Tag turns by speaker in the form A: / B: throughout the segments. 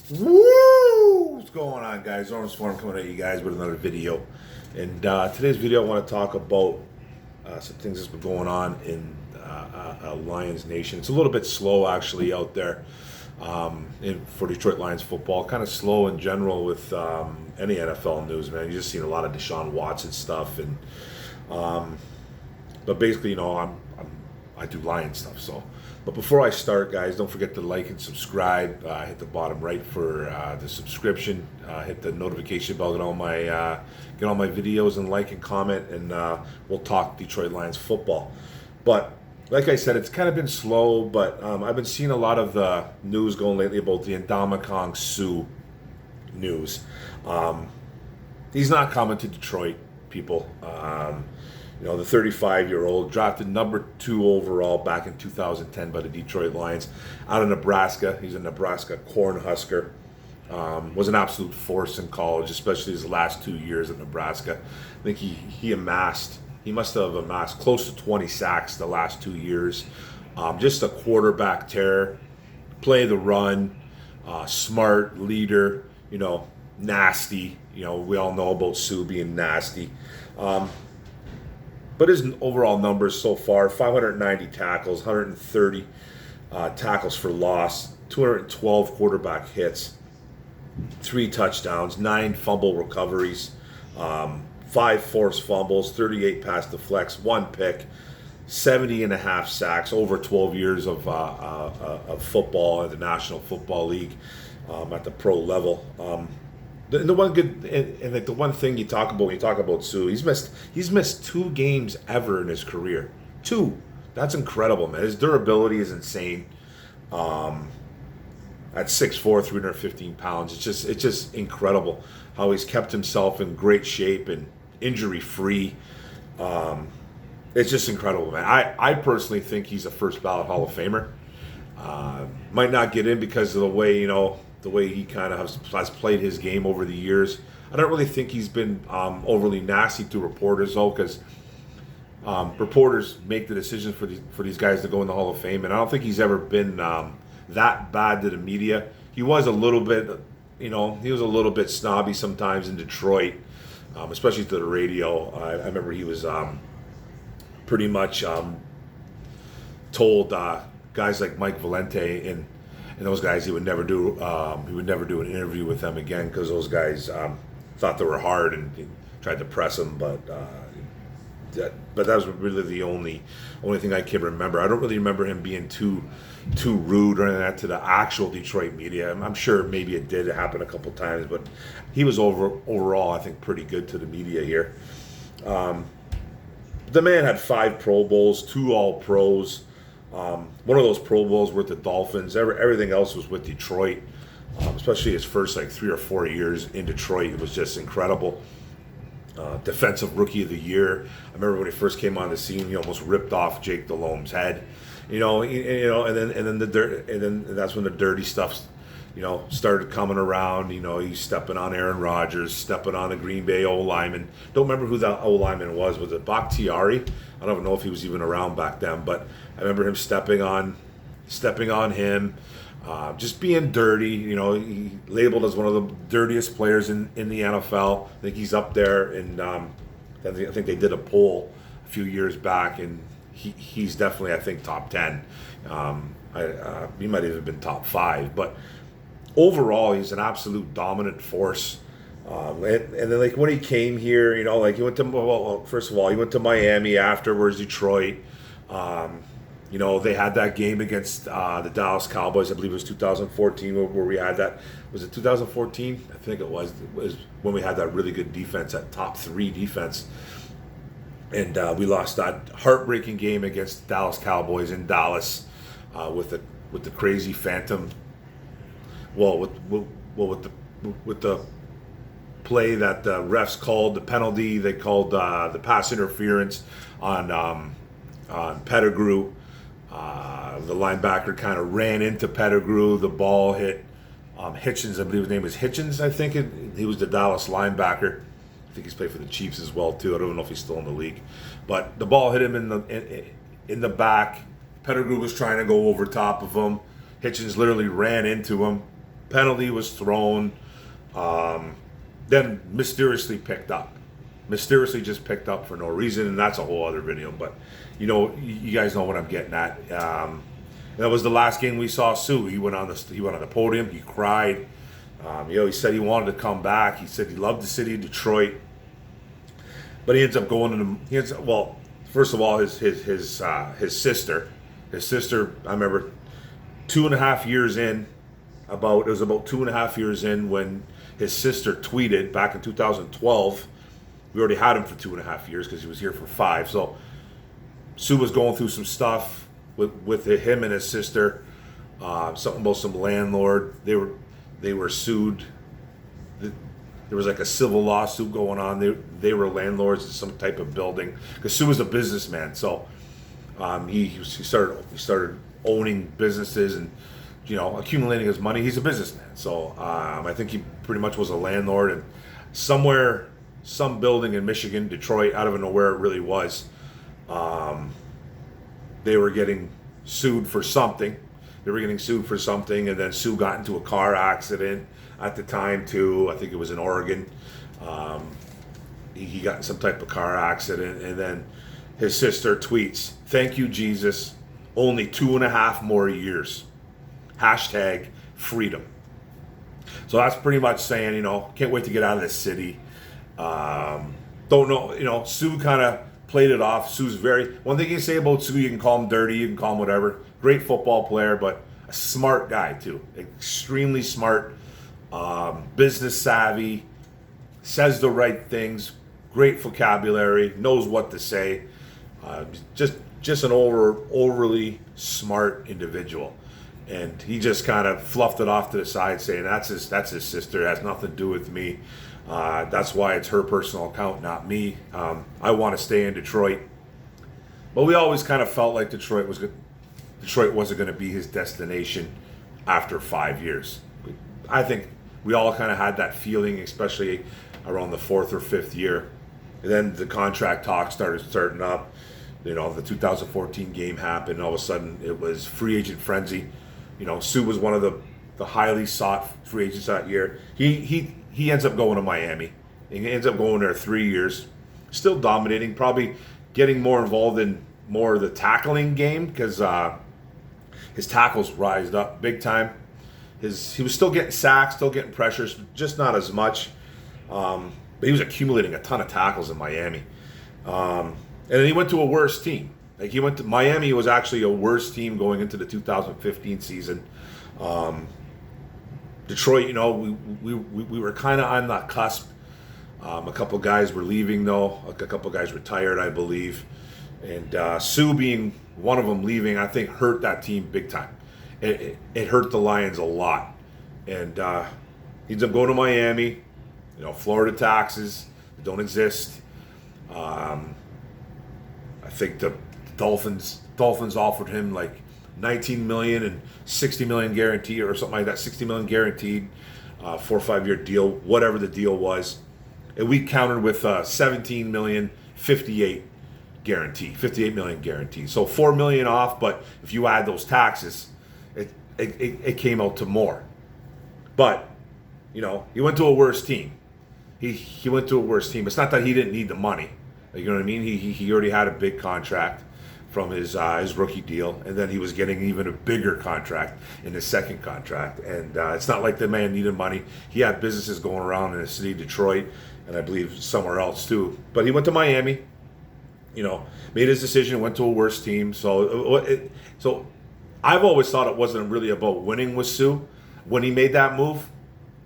A: Woo! What's going on, guys? Orange Farm coming at you guys with another video. And today's video, I want to talk about some things that's been going on in Lions Nation. It's a little bit slow, actually, out there for Detroit Lions football. Kind of slow in general with any NFL news, man. You just seen a lot of Deshaun Watson stuff, and but basically, I do Lions stuff, so. But before I start, guys, don't forget to like and subscribe. Hit the bottom right for the subscription. Hit the notification bell. Get all my videos and like and comment, and we'll talk Detroit Lions football. But like I said, it's kind of been slow. But I've been seeing a lot of the news going lately about the Ndamukong Suh news. He's not coming to Detroit, people. The 35-year-old drafted number 2 overall back in 2010 by the Detroit Lions out of Nebraska. He's a Nebraska Cornhusker. Was an absolute force in college, especially his last 2 years at Nebraska. I think he must have amassed close to 20 sacks the last 2 years. Just a quarterback terror, play the run, smart leader, nasty. We all know about Suh being nasty. But his overall numbers so far, 590 tackles, 130 tackles for loss, 212 quarterback hits, 3 touchdowns, 9 fumble recoveries, 5 forced fumbles, 38 pass deflects, 1 pick, 70 and a half sacks, over 12 years of football in the National Football League at the pro level. The one good and like the one thing you talk about when you talk about Suh, he's missed 2 games ever in his career. 2. That's incredible, man. His durability is insane. At 6'4", 315 pounds, it's just incredible how he's kept himself in great shape and injury free. It's just incredible, man. I personally think he's a first ballot Hall of Famer. Might not get in because of the way he kind of has played his game over the years. I don't really think he's been overly nasty to reporters, though, because reporters make the decisions for these guys to go in the Hall of Fame, and I don't think he's ever been that bad to the media. He was a little bit snobby sometimes in Detroit, especially to the radio. I remember he was pretty much told guys like Mike Valente and those guys he would never do an interview with them again because those guys thought they were hard and he tried to press them, but that was really the only thing I can remember. I don't really remember him being too rude or anything like that to the actual Detroit media. I'm sure maybe it did happen a couple times, but he was overall I think pretty good to the media here. The man had 5 Pro Bowls, 2 All-Pros. One of those Pro Bowls were with the Dolphins. Everything else was with Detroit, especially his first 3 or 4 years in Detroit. It was just incredible. Defensive Rookie of the Year. I remember when he first came on the scene, he almost ripped off Jake Delhomme's head. And then that's when the dirty stuff, started coming around. He's stepping on Aaron Rodgers, stepping on the Green Bay O-lineman. Don't remember who that O-lineman was. Was it Bakhtiari? I don't know if he was even around back then, but I remember him stepping on him, just being dirty. He labeled as one of the dirtiest players in the NFL. I think he's up there, and I think they did a poll a few years back, and he's definitely, I think, top 10. He might have even been top 5, but overall, he's an absolute dominant force. And then when he came here, he went to, first of all, he went to Miami, afterwards Detroit. They had that game against the Dallas Cowboys. I believe it was 2014 where we had that. Was it 2014? I think it was. It was when we had that really good defense, that top 3 defense. And we lost that heartbreaking game against the Dallas Cowboys in Dallas with the crazy phantom. Well, with the play that the refs called the penalty, they called the pass interference on Pettigrew. The linebacker kind of ran into Pettigrew. The ball hit Hitchens. I believe his name was Hitchens. I think he was the Dallas linebacker. I think he's played for the Chiefs as well too. I don't know if he's still in the league, but the ball hit him in the back. Pettigrew was trying to go over top of him. Hitchens literally ran into him. penalty was thrown, then mysteriously picked up. Mysteriously just picked up for no reason, and that's a whole other video. But you guys know what I'm getting at. That was the last game we saw Suh. He went on the podium. He cried. He said he wanted to come back. He said he loved the city of Detroit, but he ends up going to first of all, his sister. His sister, I remember 2.5 years in. It was about 2.5 years in when his sister tweeted back in 2012. We already had him for 2.5 years because he was here for 5. So Suh was going through some stuff with him and his sister. Something about some landlord. They were sued. There was like a civil lawsuit going on. They were landlords of some type of building because Suh was a businessman. So he started owning businesses and accumulating his money. He's a businessman. So I think he pretty much was a landlord, and some building in Michigan, Detroit, I don't even know where it really was. They were getting sued for something. And then Suh got into a car accident at the time too. I think it was in Oregon. He got in some type of car accident, and then his sister tweets, "Thank you, Jesus. Only 2.5 more years. #freedom." So that's pretty much saying, can't wait to get out of this city. Don't know, Suh kind of played it off. One thing you can say about Suh, you can call him dirty, you can call him whatever. Great football player, but a smart guy too. Extremely smart, business savvy, says the right things, great vocabulary, knows what to say. Just an overly smart individual. And he just kind of fluffed it off to the side, saying that's his sister. It has nothing to do with me. That's why it's her personal account, not me. I want to stay in Detroit. But we always kind of felt like Detroit wasn't going to be his destination after 5 years. I think we all kind of had that feeling, especially around the 4th or 5th year. And then the contract talk starting up. The 2014 game happened. All of a sudden, it was free agent frenzy. Suh was one of the highly sought free agents that year. He ends up going to Miami. He ends up going there 3 years, still dominating, probably getting more involved in more of the tackling game because his tackles rised up big time. He was still getting sacks, still getting pressures, just not as much. But he was accumulating a ton of tackles in Miami. And then he went to a worse team. Like he went to Miami was actually a worse team going into the 2015 season. Detroit, we were kind of on that cusp. A couple guys were leaving though. A couple guys retired, I believe. And Suh being one of them leaving, I think hurt that team big time. It hurt the Lions a lot. And he ends up going to Miami. Florida taxes don't exist. I think the Dolphins offered him like $19 million and $60 million guaranteed or something like that. $60 million guaranteed, 4 or 5 year deal, whatever the deal was. And we countered with $17 million, 58 million guaranteed. So $4 million off, but if you add those taxes, it came out to more. But he went to a worse team. He went to a worse team. It's not that he didn't need the money. You know what I mean? He already had a big contract from his rookie deal, and then he was getting even a bigger contract in his second contract. And it's not like the man needed money. He had businesses going around in the city of Detroit, and I believe somewhere else too. But he went to Miami. Made his decision, went to a worse team. So I've always thought it wasn't really about winning with Suh when he made that move.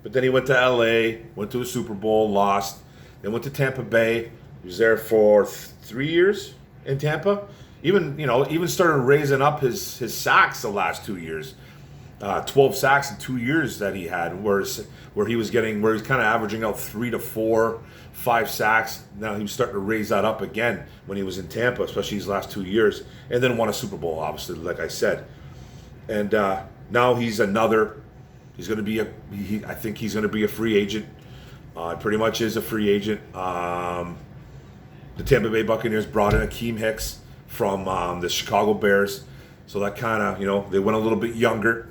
A: But then he went to LA, went to a Super Bowl, lost. Then went to Tampa Bay. He was there for 3 years in Tampa. Even started raising up his sacks the last 2 years. 12 sacks in 2 years that he had, where he's kind of averaging out 3 to 4, 5 sacks. Now he was starting to raise that up again when he was in Tampa, especially these last 2 years, and then won a Super Bowl, obviously, like I said. And now he's going to be I think he's going to be a free agent. Pretty much is a free agent. The Tampa Bay Buccaneers brought in Akeem Hicks from the Chicago Bears. So that kind of, they went a little bit younger.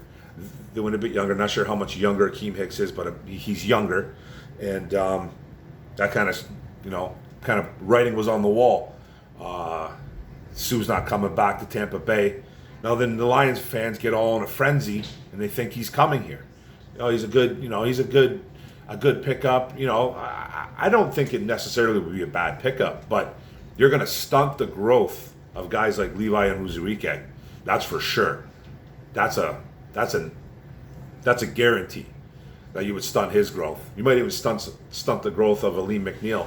A: They went a bit younger. Not sure how much younger Akeem Hicks is, but he's younger, and that kind of, kind of writing was on the wall. Suh's not coming back to Tampa Bay. Now then, the Lions fans get all in a frenzy, and they think he's coming here. He's a good, he's a good pickup. I don't think it necessarily would be a bad pickup, but you're going to stunt the growth of guys like Levi and Uzurike. That's for sure. That's a guarantee that you would stunt his growth. You might even stunt the growth of Aleem McNeil.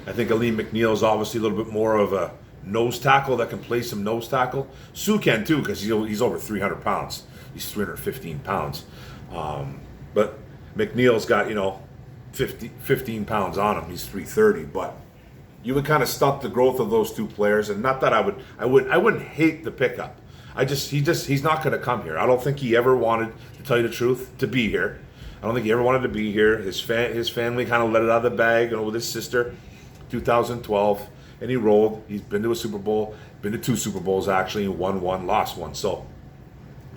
A: I think Aleem McNeil is obviously a little bit more of a nose tackle that can play some nose tackle. Suh can too, because he's over 300 pounds. He's 315 pounds. But McNeil's got 15 pounds on him. He's 330. But you would kind of stunt the growth of those two players, and not that I wouldn't hate the pickup. He's not going to come here. I don't think he ever wanted, to tell you the truth, to be here. I don't think he ever wanted to be here. His family kind of let it out of the bag, with his sister, 2012, and he rolled. He's been to a Super Bowl, been to 2 Super Bowls actually, won 1, lost 1. So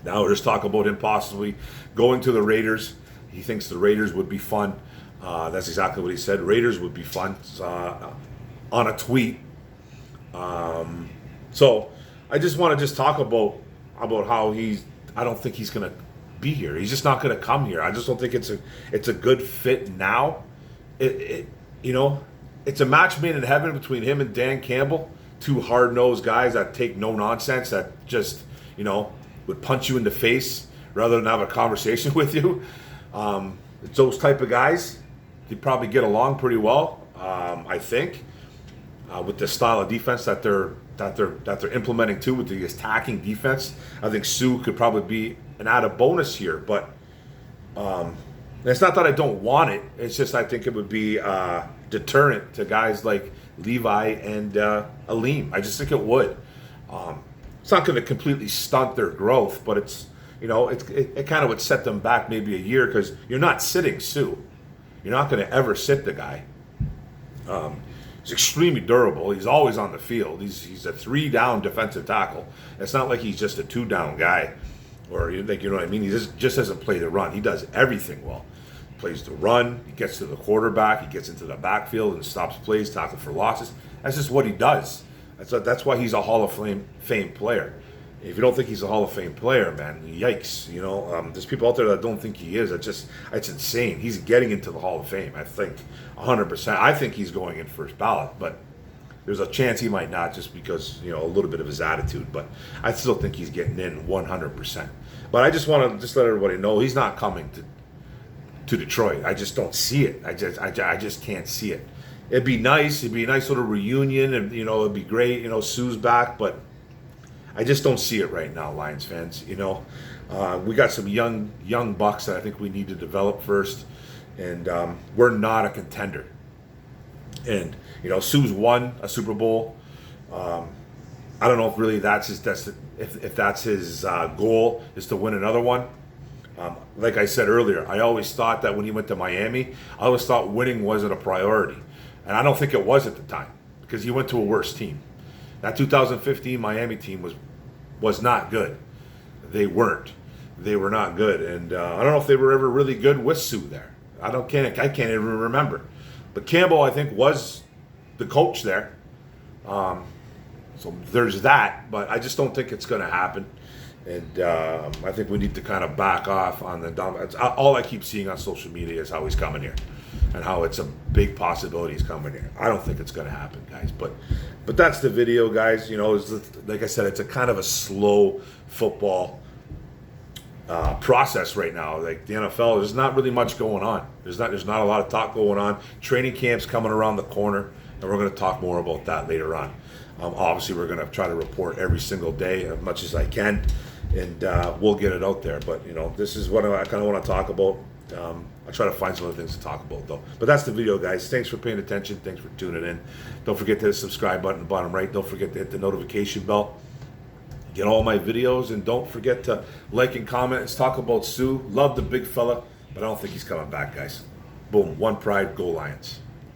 A: now there's talk about him possibly going to the Raiders. He thinks the Raiders would be fun. That's exactly what he said. Raiders would be fun on a tweet. So I just want to talk about how I don't think he's going to be here. He's just not going to come here. I just don't think it's a good fit now. It's a match made in heaven between him and Dan Campbell, 2 hard-nosed guys that take no nonsense, that just would punch you in the face rather than have a conversation with you. It's those type of guys. They probably get along pretty well, I think, with the style of defense that they're implementing too, with the attacking defense. I think Suh could probably be an added bonus here, but it's not that I don't want it. It's just I think it would be deterrent to guys like Levi and Aleem. I just think it would. It's not going to completely stunt their growth, but it kind of would set them back maybe a year, because you're not sitting Suh. You're not going to ever sit the guy. He's extremely durable. He's always on the field. He's a 3-down defensive tackle. It's not like he's just a 2-down guy, or you know what I mean. He just doesn't play the run. He does everything well. He plays the run. He gets to the quarterback. He gets into the backfield and stops plays, tackle for losses. That's just what he does. That's why he's a Hall of Fame player. If you don't think he's a Hall of Fame player, man, yikes. There's people out there that don't think he is. It's insane. He's getting into the Hall of Fame, I think, 100%. I think he's going in first ballot, but there's a chance he might not, just because, a little bit of his attitude. But I still think he's getting in 100%. But I just want to let everybody know he's not coming to Detroit. I just don't see it. I just can't see it. It'd be nice. It'd be a nice little reunion, and it'd be great. Suh's back, but I just don't see it right now, Lions fans. We got some young bucks that I think we need to develop first, and we're not a contender. And Suh's won a Super Bowl. I don't know if really that's his goal, is to win another one. Like I said earlier, I always thought that when he went to Miami, I always thought winning wasn't a priority, and I don't think it was at the time, because he went to a worse team. That 2015 Miami team was not good. They weren't. They were not good, and I don't know if they were ever really good with Suh there. I can't even remember. But Campbell, I think, was the coach there. So there's that, but I just don't think it's going to happen. And I think we need to kind of back off on all I keep seeing on social media is how he's coming here, and how it's a big possibility he's coming here. I don't think it's going to happen, guys. But that's the video, guys. Like I said, it's a kind of a slow football process right now. Like the NFL, there's not really much going on. There's not a lot of talk going on. Training camp's coming around the corner, and we're going to talk more about that later on. Obviously, we're going to try to report every single day as much as I can, and we'll get it out there. But this is what I kind of want to talk about. I'll try to find some other things to talk about, though. But that's the video, guys. Thanks for paying attention. Thanks for tuning in. Don't forget to hit the subscribe button in the bottom right. Don't forget to hit the notification bell. Get all my videos, and don't forget to like and comment. Let's talk about Suh. Love the big fella, but I don't think he's coming back, guys. Boom. One Pride. Go Lions.